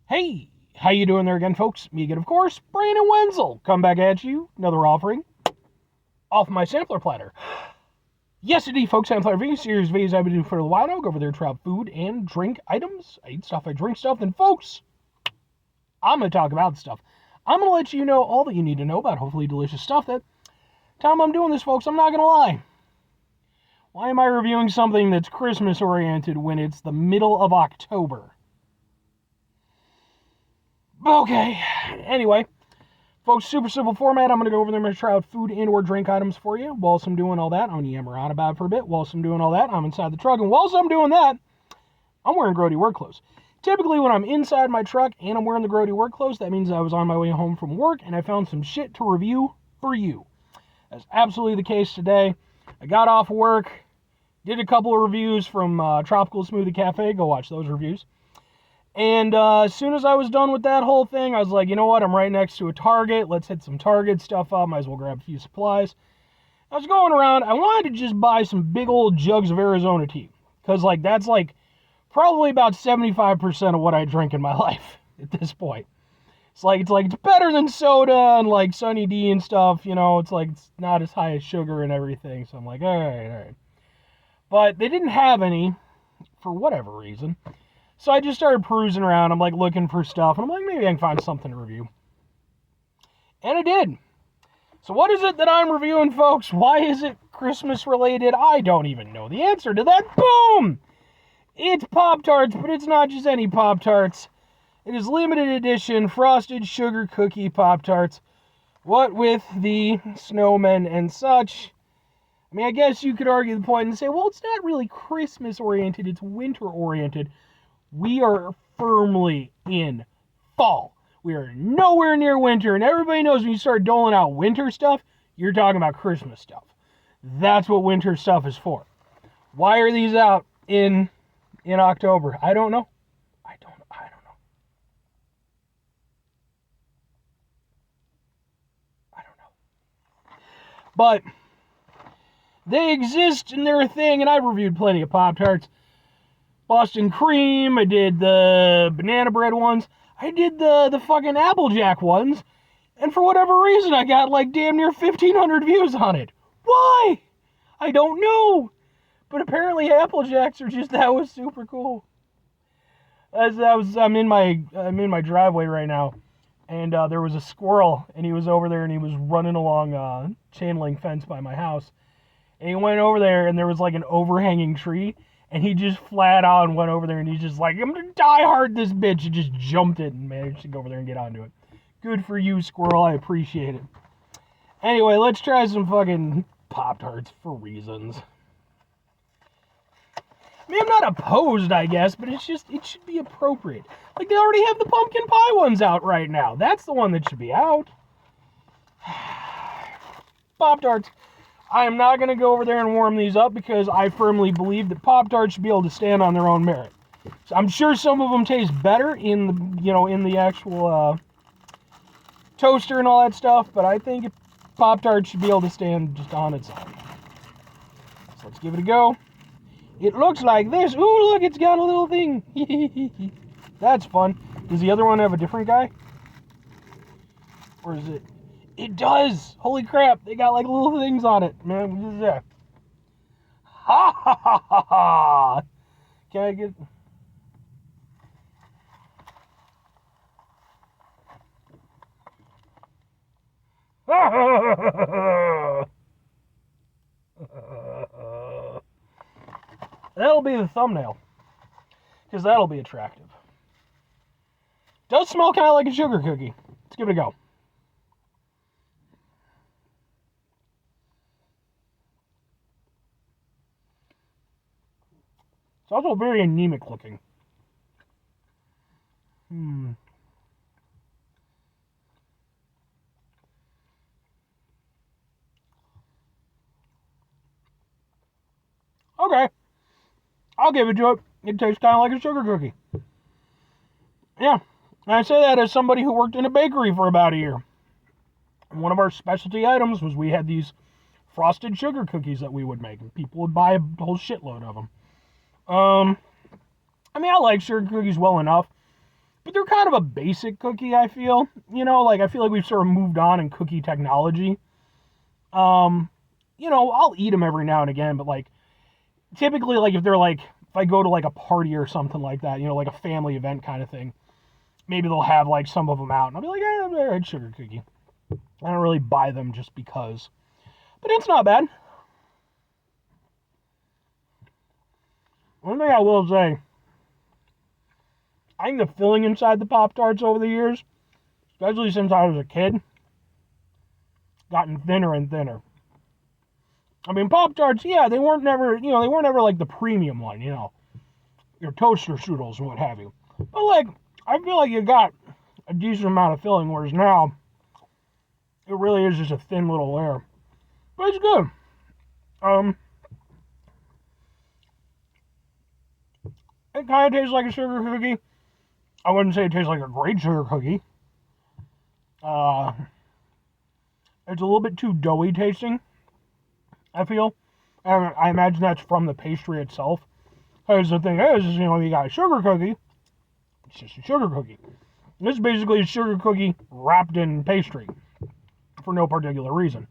Hey, how you doing there again, folks? Me again, of course, Brandon Wenzel. Come back at you, another offering off my sampler platter. Yes, indeed, folks, sampler video series videos I've been doing for a while now. Go over there, try out food and drink items. I eat stuff, I drink stuff, and folks, I'm going to talk about stuff. I'm going to let you know all that you need to know about hopefully delicious stuff. That time I'm doing this, folks, I'm not going to lie. Why am I reviewing something that's Christmas-oriented when it's the middle of October? Okay, anyway, folks, super simple format. I'm going to go over there and try out food and or drink items for you. Whilst I'm doing all that, I'm going to yammer on about it for a bit. Whilst I'm doing all that, I'm inside the truck. And whilst I'm doing that, I'm wearing grody work clothes. Typically, when I'm inside my truck and I'm wearing the grody work clothes, that means I was on my way home from work and I found some shit to review for you. That's absolutely the case today. I got off work, did a couple of reviews from Tropical Smoothie Cafe. Go watch those reviews. And as soon as I was done with that whole thing, I was like, you know what? I'm right next to a Target. Let's hit some Target stuff up. Might as well grab a few supplies. I was going around. I wanted to just buy some big old jugs of Arizona tea. Because, that's, probably about 75% of what I drink in my life at this point. It's better than soda and, Sunny D and stuff. It's not as high as sugar and everything. So I'm like, all right. But they didn't have any for whatever reason. So I just started perusing around. I'm looking for stuff. And I'm like, maybe I can find something to review. And I did. So what is it that I'm reviewing, folks? Why is it Christmas related? I don't even know the answer to that. Boom! It's Pop Tarts, but it's not just any Pop Tarts. It is limited edition frosted sugar cookie Pop Tarts. What with the snowmen and such. I mean, I guess you could argue the point and say, well, it's not really Christmas oriented, it's winter oriented. We are firmly in fall. We are nowhere near winter, and everybody knows when you start doling out winter stuff, you're talking about Christmas stuff. That's what winter stuff is for. Why are these out in October? I don't know. I don't know. But they exist and they're a thing, and I've reviewed plenty of Pop-Tarts. Boston cream, I did the banana bread ones, I did the fucking Applejack ones, and for whatever reason I got damn near 1,500 views on it. Why? I don't know. But apparently Applejacks are that was super cool. I'm in my driveway right now, and there was a squirrel, and he was over there, and he was running along chain link fence by my house, and he went over there, and there was an overhanging tree. And he just flat out went over there and he's just I'm gonna die hard this bitch. And just jumped it and managed to go over there and get onto it. Good for you, squirrel. I appreciate it. Anyway, let's try some fucking Pop-Tarts for reasons. I mean, I'm not opposed, I guess, but it should be appropriate. They already have the pumpkin pie ones out right now. That's the one that should be out. Pop-Tarts. I am not going to go over there and warm these up because I firmly believe that Pop-Tarts should be able to stand on their own merit. So I'm sure some of them taste better in the actual toaster and all that stuff, but I think Pop-Tarts should be able to stand just on its own. So let's give it a go. It looks like this. Ooh, look, it's got a little thing. That's fun. Does the other one have a different guy? Or is it... It does! Holy crap, they got little things on it, man. What is that? Ha ha ha ha ha! Can I get... That'll be the thumbnail. Because that'll be attractive. Does smell kind of like a sugar cookie. Let's give it a go. It's also very anemic looking. Okay. I'll give it to it. It tastes kind of like a sugar cookie. Yeah. And I say that as somebody who worked in a bakery for about a year. And one of our specialty items was we had these frosted sugar cookies that we would make. And people would buy a whole shitload of them. I mean, I like sugar cookies well enough. but they're kind of a basic cookie, I feel. Like, I feel like we've sort of moved on in cookie technology. I'll eat them every now and again, but, like, typically, like, if I go to, like, a party or something like that, like a family event kind of thing, maybe they'll have, like, some of them out, and I'll be like, I'm all right, sugar cookie. I don't really buy them just because. But it's not bad. One thing I will say, I think the filling inside the Pop Tarts over the years, especially since I was a kid, gotten thinner and thinner. I mean, Pop Tarts, yeah, they weren't never like the premium one, your toaster strudels and what have you. But, like, I feel like you got a decent amount of filling, whereas now, it really is just a thin little layer. But it's good. It kind of tastes like a sugar cookie. I wouldn't say it tastes like a great sugar cookie. It's a little bit too doughy tasting, I feel. And I imagine that's from the pastry itself. Because the thing is, you got a sugar cookie, it's just a sugar cookie. This is basically a sugar cookie wrapped in pastry for no particular reason.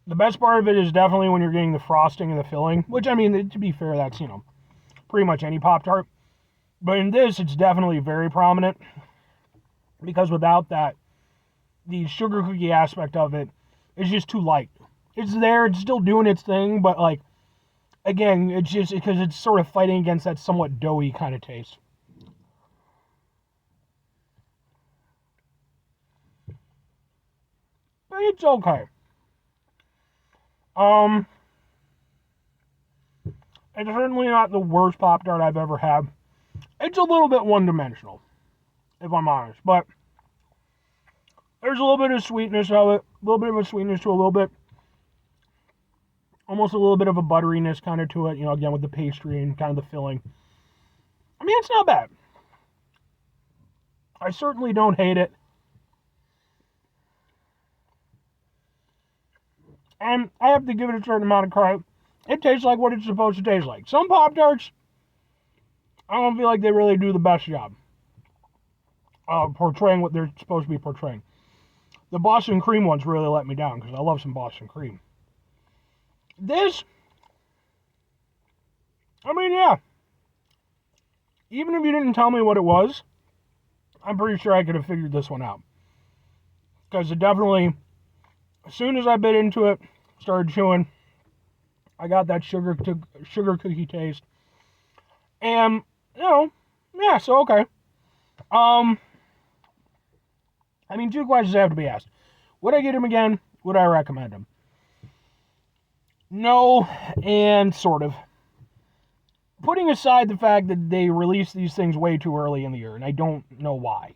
The best part of it is definitely when you're getting the frosting and the filling, which, I mean, to be fair, that's, pretty much any Pop-Tart. But in this, it's definitely very prominent, because without that, the sugar cookie aspect of it is just too light. It's there, it's still doing its thing, but, like, again, it's just because it's sort of fighting against that somewhat doughy kind of taste. But it's okay. It's certainly not the worst Pop-Tart I've ever had. It's a little bit one-dimensional, if I'm honest, but there's a little bit of sweetness of it, a little bit of a sweetness to a little bit, almost a little bit of a butteriness kind of to it, again with the pastry and kind of the filling. I mean, it's not bad. I certainly don't hate it. And I have to give it a certain amount of credit. It tastes like what it's supposed to taste like. Some Pop-Tarts, I don't feel like they really do the best job portraying what they're supposed to be portraying. The Boston cream ones really let me down, because I love some Boston cream. This, I mean, yeah. Even if you didn't tell me what it was, I'm pretty sure I could have figured this one out. Because it definitely, as soon as I bit into it, started chewing, I got that sugar cookie taste. And, yeah, so okay. I mean, two questions have to be asked. Would I get him again? Would I recommend him? No, and sort of. Putting aside the fact that they released these things way too early in the year, and I don't know why.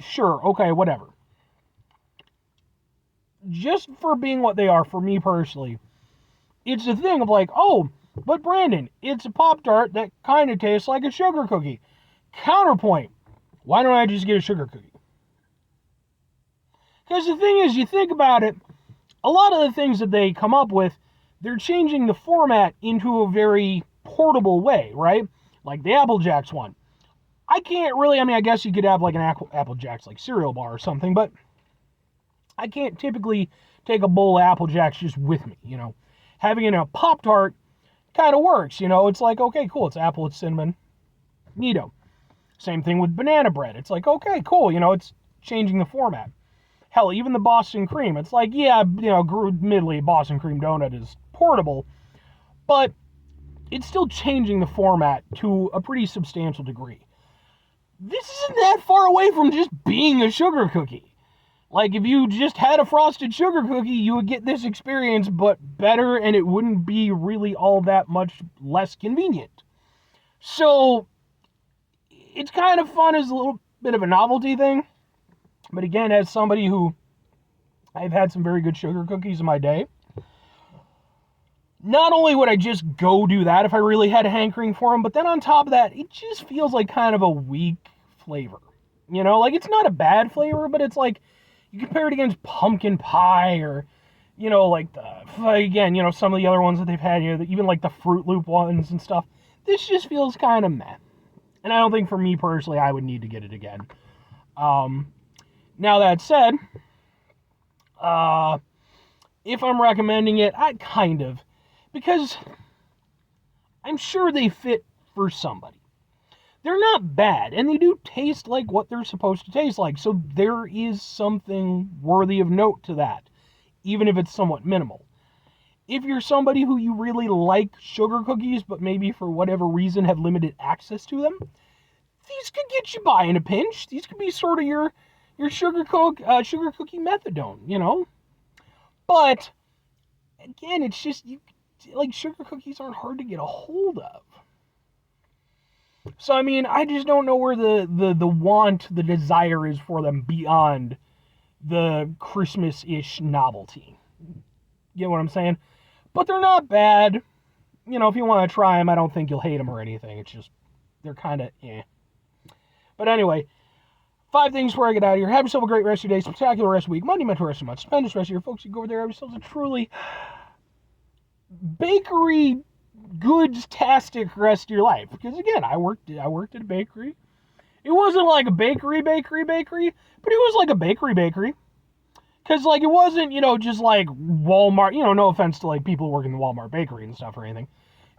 Sure, okay, whatever. Just for being what they are, for me personally, it's a thing of like, oh, but Brandon, it's a Pop-Tart that kind of tastes like a sugar cookie. Counterpoint, why don't I just get a sugar cookie? Because the thing is, you think about it, a lot of the things that they come up with, they're changing the format into a very portable way, right? Like the Apple Jacks one. I can't really, I mean, I guess you could have like an Apple Jacks like cereal bar or something, but I can't typically take a bowl of Apple Jacks just with me, Having it in a Pop-Tart kind of works, It's like, okay, cool, it's apple, it's cinnamon, neato. Same thing with banana bread. It's like, okay, cool, it's changing the format. Hell, even the Boston cream, it's like, yeah, admittedly, Boston cream donut is portable, but it's still changing the format to a pretty substantial degree. This isn't that far away from just being a sugar cookie. Like, if you just had a frosted sugar cookie, you would get this experience, but better, and it wouldn't be really all that much less convenient. So, it's kind of fun as a little bit of a novelty thing. But again, as somebody who, I've had some very good sugar cookies in my day, not only would I just go do that if I really had a hankering for them, but then on top of that, it just feels like kind of a weak flavor. Like, it's not a bad flavor, but it's like, you compare it against pumpkin pie or, like some of the other ones that they've had, even like the Fruit Loop ones and stuff. This just feels kind of meh. And I don't think for me personally, I would need to get it again. Now that said, if I'm recommending it, I kind of, because I'm sure they fit for somebody. They're not bad, and they do taste like what they're supposed to taste like, so there is something worthy of note to that, even if it's somewhat minimal. If you're somebody who you really like sugar cookies, but maybe for whatever reason have limited access to them, these could get you by in a pinch. These could be sort of your sugar cookie methadone, you know? But, again, it's just, like, sugar cookies aren't hard to get a hold of. So, I mean, I just don't know where the desire is for them beyond the Christmas-ish novelty. You get what I'm saying? But they're not bad. You know, if you want to try them, I don't think you'll hate them or anything. It's just, they're kind of eh. But anyway, 5 things before I get out of here. Have yourself a great rest of your day, spectacular rest of the week, monumental rest of the month, stupendous rest of your folks. You go over there, have yourselves a truly bakery goods-tastic rest of your life. Because again, I worked at a bakery. It wasn't like a bakery, but it was like a bakery. Because, like, it wasn't, you know, just like Walmart, you know, no offense to, like, people who work in the Walmart bakery and stuff or anything.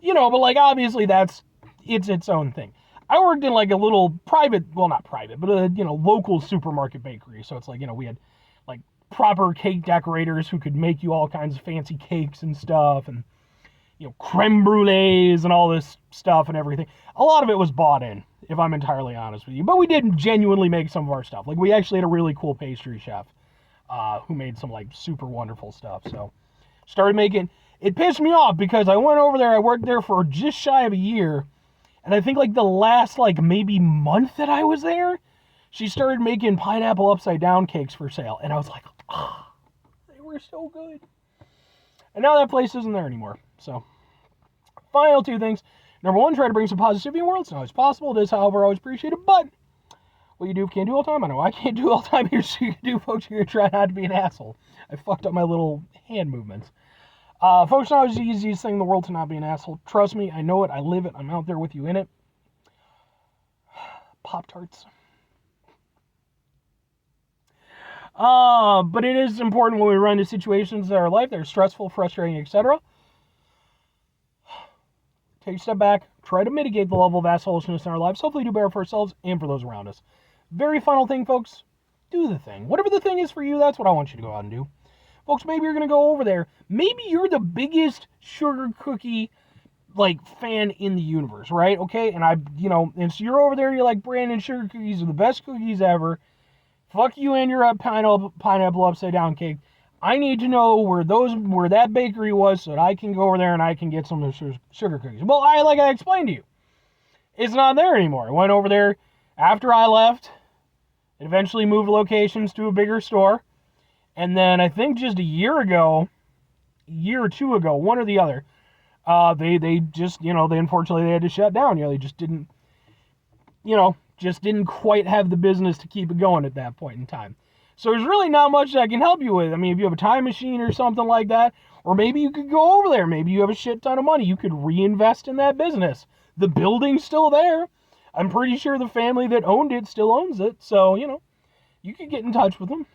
You know, but, like, obviously it's its own thing. I worked in, like, a little private, well, not private, but a, you know, local supermarket bakery. So it's like, you know, we had, like, proper cake decorators who could make you all kinds of fancy cakes and stuff, and, you know, creme brulees and all this stuff and everything. A lot of it was bought in, if I'm entirely honest with you. But we did genuinely make some of our stuff. Like, we actually had a really cool pastry chef who made some, like, super wonderful stuff. So, started making, it pissed me off because I went over there, I worked there for just shy of a year, and I think, like, the last, like, maybe month that I was there, she started making pineapple upside down cakes for sale, and I was like, ah, they were so good. And now that place isn't there anymore. So, final 2 things. Number 1, try to bring some positivity in the world. It's not always possible. It is, however, always appreciated, but what you do can't do all the time. I know I can't do all the time. Here's what you can do, folks. You're going to try not to be an asshole. I fucked up my little hand movements. Folks, not always the easiest thing in the world to not be an asshole. Trust me, I know it. I live it. I'm out there with you in it. Pop Tarts. But it is important when we run into situations in our life that are stressful, frustrating, etc. Take a step back. Try to mitigate the level of assholishness in our lives. Hopefully do better for ourselves and for those around us. Very final thing, folks. Do the thing. Whatever the thing is for you, that's what I want you to go out and do. Folks, maybe you're going to go over there. Maybe you're the biggest sugar cookie, like, fan in the universe, right? Okay? And and so you're over there and you're like, Brandon, sugar cookies are the best cookies ever. Fuck you and your pineapple upside down cake. I need to know where that bakery was so that I can go over there and I can get some of those sugar cookies. Well, like I explained to you, it's not there anymore. I went over there after I left. It eventually moved locations to a bigger store. And then I think just a year or 2 ago, one or the other, they just, they unfortunately had to shut down. They just didn't, quite have the business to keep it going at that point in time. So there's really not much I can help you with. I mean, if you have a time machine or something like that, or maybe you could go over there. Maybe you have a shit ton of money. You could reinvest in that business. The building's still there. I'm pretty sure the family that owned it still owns it. So, you could get in touch with them.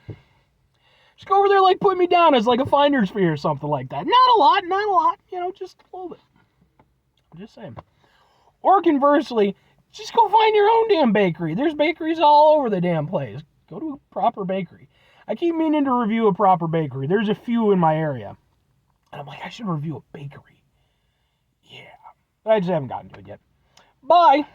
Just go over there, like, put me down as, like, a finder's fee or something like that. Not a lot. Just a little bit. I'm just saying. Or conversely, just go find your own damn bakery. There's bakeries all over the damn place. Go to a proper bakery. I keep meaning to review a proper bakery. There's a few in my area. And I'm like, I should review a bakery. Yeah. But I just haven't gotten to it yet. Bye.